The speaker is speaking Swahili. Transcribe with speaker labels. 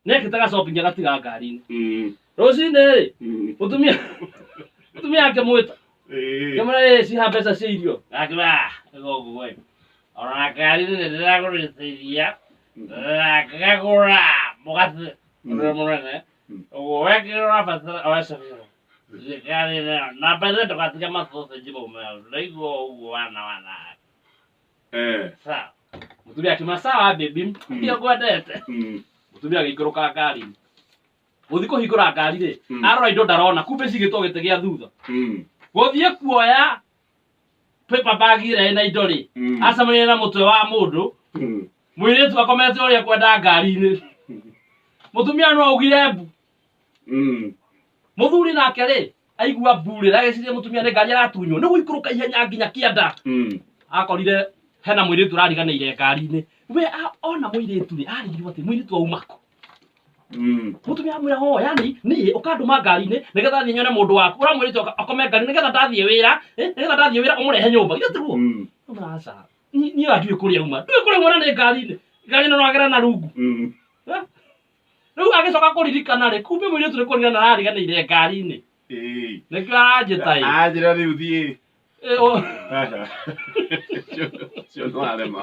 Speaker 1: nekitaga shopping agatiga ngari-inĩ rũcinĩ mutumia akĩmwĩta kĩmũra ciha mbeca cia irio akiuga ũguo ona ngari-inĩ nĩndĩragũrĩte ngagũra mũgate ũrĩa mũnene ũguo wekĩra batara oecabĩra na mbere ndũgatige masausage mauma ndaigua ũguo wana sawa mutumia akiuga sawa baby ndio ngwendete mutumia agĩikũrũka ngari-inĩ gũthiĩ kũhingũra ngari-rĩ arora indo ndarona kumbe cigĩtwo gĩtĩ gĩa thutha gũthiĩ kuoya paper bag ĩrĩa ĩna indo-rĩ acemania na mũtwe wa mũndũ mũirĩtu akomete ũrĩa kwenda ngari-inĩ mutumia no augire mbu muthuri nake-rĩ aigua mbu-rĩ agĩciria mutumia nĩ ngari aratunywo nĩ gũikũrũka ihenya nginya kĩanda akorire hena mũirĩtu ũrariganĩire ngari-inĩ we ona mũirĩtu-rĩ arigirwo atĩ mũirĩtu auma kũ mutumia amwĩra ho yani niĩ ũkandũma ngari-inĩ nĩgetha thiĩ nyone mũndũ waku ũramwĩrĩte akome ngari nĩgetha ndathiĩ wĩra ũmũrehe nyũmba gĩtirwo aca niĩ ndiũĩ kũrĩa uma na nĩ ngari-inĩ no agera na rungu rĩu agĩcoka kũririkana-rĩ kumbe mũirĩtu nĩ kũririkana arariganĩire ngari-inĩ nĩkĩo aranjĩta
Speaker 2: anjĩra rĩu thiĩ cio no arema